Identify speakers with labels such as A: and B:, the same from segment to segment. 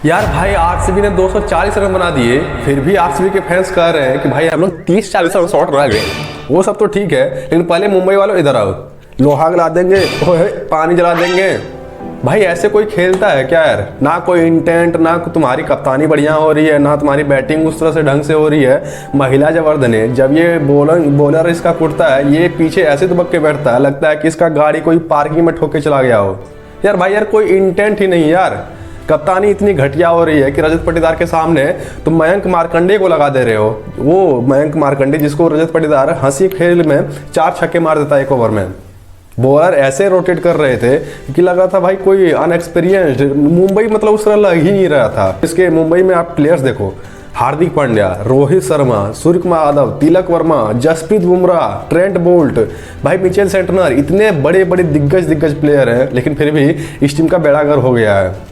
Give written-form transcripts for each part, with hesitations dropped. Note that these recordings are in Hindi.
A: यार भाई आरसीबी ने 240 रन बना दिए, फिर भी आरसीबी के फैंस कह रहे हैं कि भाई हम लोग 30-40 रन शॉर्ट रह गए। वो सब तो ठीक है, लेकिन पहले मुंबई वालों इधर आओ, लोहा गला देंगे, पानी जला देंगे। भाई ऐसे कोई खेलता है क्या यार? ना कोई इंटेंट, ना तुम्हारी कप्तानी बढ़िया हो रही है, ना तुम्हारी बैटिंग उस तरह से ढंग से हो रही है। महिला जवर्धन है, जब ये बॉलर इसका कुटता है, ये पीछे ऐसे दुबक के बैठता है, लगता है कि इसका गाड़ी कोई पार्किंग में ठोक के चला गया हो। यार भाई यार कोई इंटेंट ही नहीं यार। कप्तानी इतनी घटिया हो रही है कि रजत पाटीदार के सामने तुम मयंक मार्कंडे को लगा दे रहे हो। वो मयंक मार्कंडे जिसको रजत पाटीदार हंसी खेल में 4 छक्के मार देता है 1 ओवर में। बॉलर ऐसे रोटेट कर रहे थे कि लगा था भाई कोई अनएक्सपीरियंस्ड, मुंबई मतलब उस तरह लग ही नहीं रहा था। इसके मुंबई में आप प्लेयर्स देखो, हार्दिक पांड्या, रोहित शर्मा, सूर्य कुमार यादव, तिलक वर्मा, जसप्रीत बुमराह, ट्रेंट बोल्ट, भाई मिचेल सेंटनर, इतने बड़े बड़े दिग्गज प्लेयर हैं, लेकिन फिर भी इस टीम का बेड़ागर हो गया है।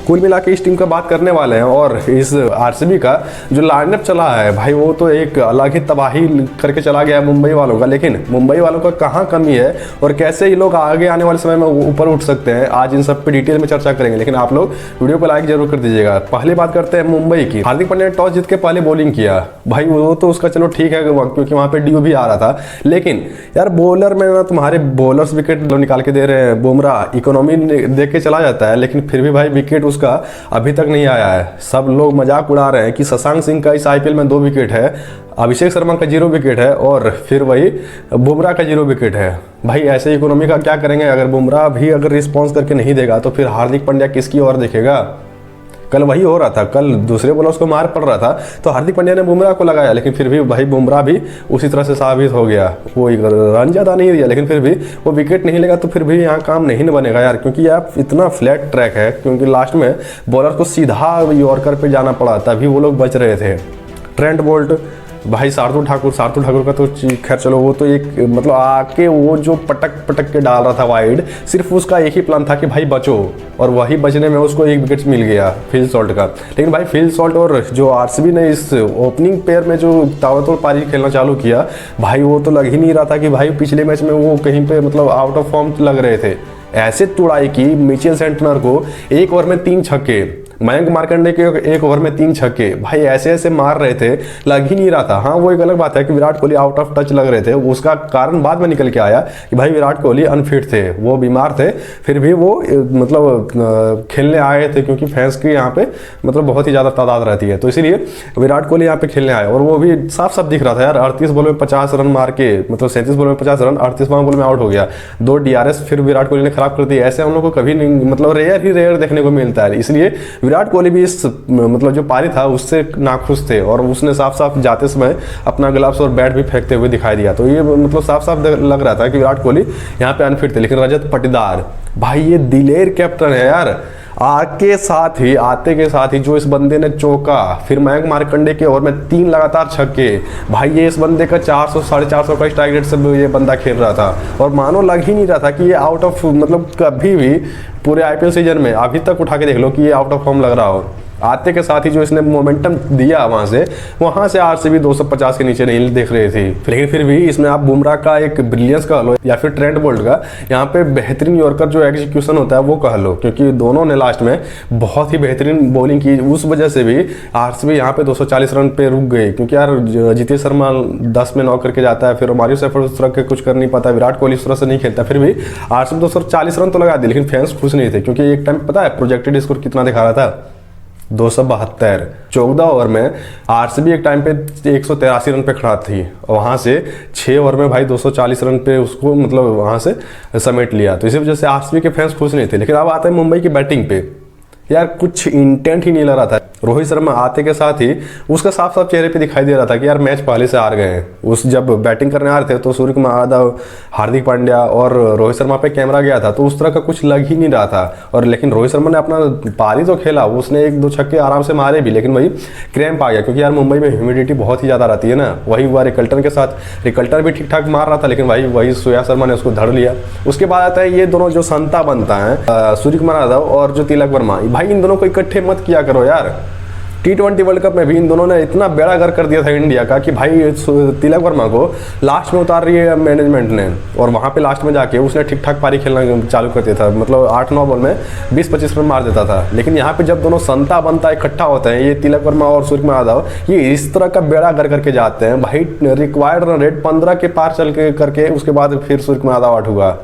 A: कुल मिला के इस टीम का बात करने वाले हैं, और इस आरसीबी का जो लाइनअप चला है भाई वो तो एक अलग ही तबाही करके चला गया है मुंबई वालों का। लेकिन मुंबई वालों का कहाँ कमी है और कैसे ये लोग आगे आने वाले समय में ऊपर उठ सकते हैं, आज इन सब पे डिटेल में चर्चा करेंगे। लेकिन आप लोग वीडियो को लाइक जरूर कर दीजिएगा। पहली बात करते हैं मुंबई की। हार्दिक पांड्या ने टॉस जीत के पहले बॉलिंग किया, भाई वो तो उसका चलो ठीक है क्योंकि वहाँ पे ड्यू भी आ रहा था। लेकिन यार बॉलर में ना तुम्हारे बॉलर्स विकेट निकाल के दे रहे हैं। बुमराह इकोनॉमी देख के चला जाता है, लेकिन फिर भी भाई विकेट उसका अभी तक नहीं आया है। सब लोग मजाक उड़ा रहे हैं कि शशांक सिंह का इस आईपीएल में 2 विकेट है, अभिषेक शर्मा का 0 विकेट है, और फिर वही बुमराह का 0 विकेट है। भाई ऐसे इकोनॉमी का क्या करेंगे? अगर बुमराह भी अगर रिस्पॉन्स करके नहीं देगा तो फिर हार्दिक पांड्या किसकी ओर देखेगा? कल वही हो रहा था, कल दूसरे बॉलर्स को मार पड़ रहा था तो हार्दिक पांड्या ने बुमराह को लगाया, लेकिन फिर भी भाई बुमराह भी उसी तरह से साबित हो गया। वो रन ज़्यादा नहीं दिया, लेकिन फिर भी वो विकेट नहीं लेगा तो फिर भी यहाँ काम नहीं बनेगा यार, क्योंकि यार इतना फ्लैट ट्रैक है। क्योंकि लास्ट में बॉलर को सीधा यॉर्कर पे जाना पड़ा, तभी वो लोग बच रहे थे। ट्रेंट बोल्ट, भाई शार्दुल ठाकुर का तो खैर चलो वो तो एक मतलब आके वो जो पटक के डाल रहा था वाइड, सिर्फ उसका एक ही प्लान था कि भाई बचो, और वही बचने में उसको 1 विकेट मिल गया फिल सॉल्ट का। लेकिन भाई फिल सॉल्ट और जो आरसीबी ने इस ओपनिंग पेयर में जो ताबड़तोड़ पारी खेलना चालू किया, भाई वो तो लग ही नहीं रहा था कि भाई पिछले मैच में वो कहीं पे मतलब आउट ऑफ फॉर्म लग रहे थे। ऐसे तुड़ाई की मिचेल सेंटनर को 1 ओवर में 3 छक्के, मयंक मार्कंडे के 1 ओवर में 3 छक्के, भाई ऐसे मार रहे थे, लग ही नहीं रहा था। हाँ वो एक अलग बात है कि Virat Kohli out of touch लग रहे थे, उसका कारण बाद में निकल के आया कि भाई विराट कोहली अनफिट थे, वो बीमार थे, फिर भी वो मतलब खेलने आए थे क्योंकि फैंस की यहाँ पे मतलब बहुत ही ज़्यादा तादाद रहती है, तो इसीलिए विराट कोहली यहाँ पे खेलने आए। और वो भी साफ साफ दिख रहा था यार, 38 बॉल में 50 रन मार के, मतलब 37 बॉल में 50 रन, 38वां बॉल में आउट हो गया। 2 DRS फिर विराट कोहली ने खराब कर दिया। ऐसे हम लोग को कभी नहीं, मतलब रेयर देखने को मिलता है। इसलिए विराट कोहली भी इस मतलब जो पारी था उससे नाखुश थे, और उसने साफ साफ जाते समय अपना ग्लव्स और बैट भी फेंकते हुए दिखाई दिया। तो ये मतलब साफ साफ लग रहा था कि विराट कोहली यहाँ पे अनफिट थे। लेकिन रजत पाटीदार, भाई ये दिलेर कैप्टन है यार, आते के साथ ही जो इस बंदे ने चौका, फिर मयंक मार्कंडे के ओवर में 3 लगातार छक्के, भाई ये इस बंदे का 400-450 का स्ट्राइक रेट से ये बंदा खेल रहा था, और मानो लग ही नहीं रहा था कि ये आउट ऑफ, मतलब कभी भी पूरे आईपीएल सीजन में अभी तक उठा के देख लो कि ये आउट ऑफ फॉर्म लग रहा हो। आते के साथ ही जो इसने मोमेंटम दिया वहां से आरसीबी 250 के नीचे नहीं देख रही थी। लेकिन फिर भी इसमें आप बुमराह का एक ब्रिलियंस कह लो या फिर ट्रेंट बोल्ट का यहाँ पे बेहतरीन यॉर्कर जो एग्जीक्यूशन होता है वो कह लो, क्योंकि दोनों ने लास्ट में बहुत ही बेहतरीन बॉलिंग की। उस वजह से भी आरसीबी यहाँ पे 240 रन पे रुक गई, क्योंकि यार जितेश शर्मा 10 में 9 करके जाता है, फिर मारियो सैफर उस तरह के कुछ कर नहीं पाता, विराट कोहली उस तरह से नहीं खेलता, फिर भी आरसीबी 240 रन तो लगा दी। लेकिन फैंस खुश नहीं थे, क्योंकि एक टाइम पता है प्रोजेक्टेड स्कोर कितना दिखा रहा था? 272। 14 ओवर में आरसीबी एक टाइम पे 183 रन पे खड़ा थी, और वहाँ से 6 ओवर में भाई 240 रन पे उसको मतलब वहाँ से समेट लिया। तो इसी वजह से आरसीबी के फैंस खुश नहीं थे। लेकिन अब आते हैं मुंबई की बैटिंग पे, यार कुछ इंटेंट ही नहीं लग रहा था। रोहित शर्मा आते के साथ ही उसका साफ साफ चेहरे पे दिखाई दे रहा था कि यार मैच पहले से हार गए हैं। उस जब बैटिंग करने आ रहे थे तो सूर्य कुमार यादव, हार्दिक पांड्या और रोहित शर्मा पे कैमरा गया था, तो उस तरह का कुछ लग ही नहीं रहा था। और लेकिन रोहित शर्मा ने अपना पारी तो खेला, उसने 1-2 छक्के आराम से मारे भी, लेकिन वही क्रैम्प आ गया, क्योंकि यार मुंबई में ह्यूमिडिटी बहुत ही ज़्यादा रहती है ना। वही हुआ रिकल्टन के साथ, रिकल्टन भी ठीक ठाक मार रहा था, लेकिन वही सूर्या शर्मा ने उसको धड़ लिया। उसके बाद आता है ये दोनों जो संता बनता है, सूर्य कुमार यादव और जो तिलक वर्मा, भाई इन दोनों को इकट्ठे मत किया करो यार। T20 वर्ल्ड कप में भी इन दोनों ने इतना बेड़ा गर्क कर दिया था इंडिया का कि भाई तिलक वर्मा को लास्ट में उतार रही है मैनेजमेंट ने, और वहाँ पे लास्ट में जाके उसने ठीक ठाक पारी खेलना चालू कर दिया था, मतलब 8-9 बॉल में 20-25 रन मार देता था। लेकिन यहाँ पे जब दोनों संता बनता इकट्ठा होते हैं, ये तिलक वर्मा और सूर्यकुमार यादव, ये इस तरह का बेड़ा गर्क करके जाते हैं भाई। रिक्वायर्ड रन रेट 15 के पार चल के करके उसके बाद फिर सूर्यकुमार यादव आउट हुआ।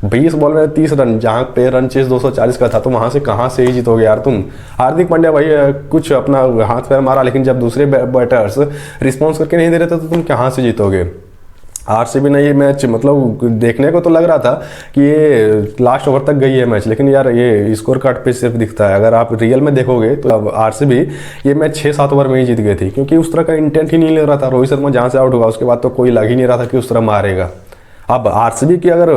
A: 20 बॉल में 30 रन, जहाँ पे रन चेस 240 का था, तो वहाँ से कहाँ से ही जीतोगे यार तुम। हार्दिक पांड्या भाई कुछ अपना हाथ पैर मारा, लेकिन जब दूसरे बैटर्स रिस्पॉन्स करके नहीं दे रहे थे तो तुम कहाँ से जीतोगे। आरसीबी ने ये मैच मतलब देखने को तो लग रहा था कि ये लास्ट ओवर तक गई है मैच, लेकिन यार ये स्कोर कार्ड पे सिर्फ दिखता है। अगर आप रियल में देखोगे तो अब आरसीबी ये मैच 6-7 ओवर में ही जीत गई थी, क्योंकि उस तरह का इंटेंट ही नहीं ले रहा था। रोहित शर्मा जहाँ से आउट हुआ उसके बाद तो कोई लग ही नहीं रहा था कि उस तरह मारेगा। अब आरसीबी की अगर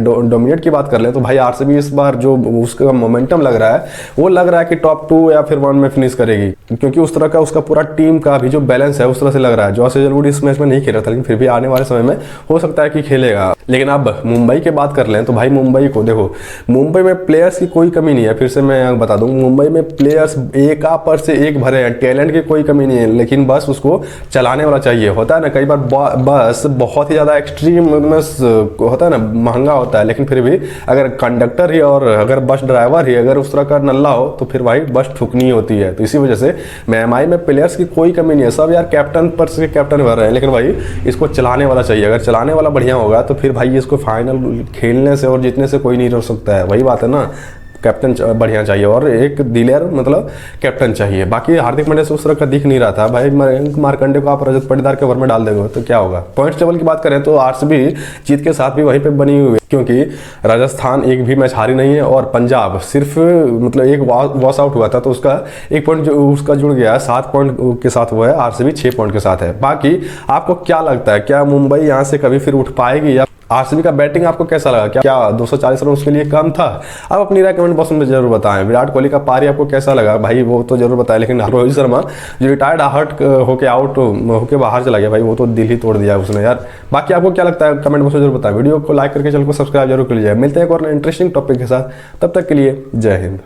A: डोमिनेट की बात कर ले तो भाई आरसीबी इस बार जो उसका मोमेंटम लग रहा है, वो लग रहा है कि टॉप 2 या फिर 1 में फिनिश करेगी, क्योंकि उस तरह का उसका पूरा टीम का भी जो बैलेंस है उस तरह से लग रहा है। जॉस हेजलवुड इस मैच में नहीं खेल रहा था, लेकिन फिर भी आने वाले समय में हो सकता है कि खेलेगा। लेकिन अब मुंबई की बात कर लें तो भाई मुंबई को देखो, मुंबई में प्लेयर्स की कोई कमी नहीं है। फिर से मैं बता दूं, मुंबई में प्लेयर्स एक पर से एक भरे हैं, टैलेंट की कोई कमी नहीं है, लेकिन बस उसको चलाने वाला चाहिए। होता है ना कई बार बस बहुत ही ज़्यादा एक्सट्रीम होता है ना, महंगा होता है, लेकिन फिर भी अगर कंडक्टर ही और अगर बस ड्राइवर ही अगर उस तरह का नल्ला हो तो फिर भाई बस ठुकनी होती है। तो इसी वजह से MI में प्लेयर्स की कोई कमी नहीं है, सब यार कैप्टन पर से कैप्टन भर रहे हैं, लेकिन भाई इसको चलाने वाला चाहिए। अगर चलाने वाला बढ़िया होगा तो फिर भाई इसको फाइनल खेलने से और जीतने से कोई नहीं रोक सकता है। वही बात है ना, कैप्टन बढ़िया चाहिए और एक दिलेर मतलब कैप्टन चाहिए। बाकी हार्दिक पांड्या से उस तरह का दिख नहीं रहा था भाई। मार्कंडे को आप रजत पाटीदार के ओवर में डाल देंगे तो क्या होगा। पॉइंट्स टेबल की बात करें तो आरसीबी जीत के साथ भी वहीं पे बनी हुई है, क्योंकि राजस्थान एक भी मैच हारी नहीं है और पंजाब सिर्फ मतलब एक वॉश आउट हुआ था, तो उसका 1 पॉइंट जो उसका जुड़ गया है, 7 पॉइंट के साथ वो है। आरसीबी 6 पॉइंट के साथ है। बाकी आपको क्या लगता है, क्या मुंबई यहाँ से कभी फिर उठ पाएगी, या आरसीबी का बैटिंग आपको कैसा लगा? क्या 240 रन उसके लिए कम था? आप अपनी राय कमेंट बॉक्स में जरूर बताएं। विराट कोहली का पारी आपको कैसा लगा भाई, वो तो जरूर बताएं। लेकिन रोहित शर्मा जो रिटायर्ड हर्ट होके आउट होके बाहर चला गया भाई, वो तो दिल ही तोड़ दिया उसने यार। बाकी आपको क्या लगता है कमेंट बॉक्स में जरूर बताएं। वीडियो को लाइक करके चैनल को सब्सक्राइब जरूर कर लीजिए। मिलते हैं एक और इंटरेस्टिंग टॉपिक के साथ, तब तक के लिए जय हिंद।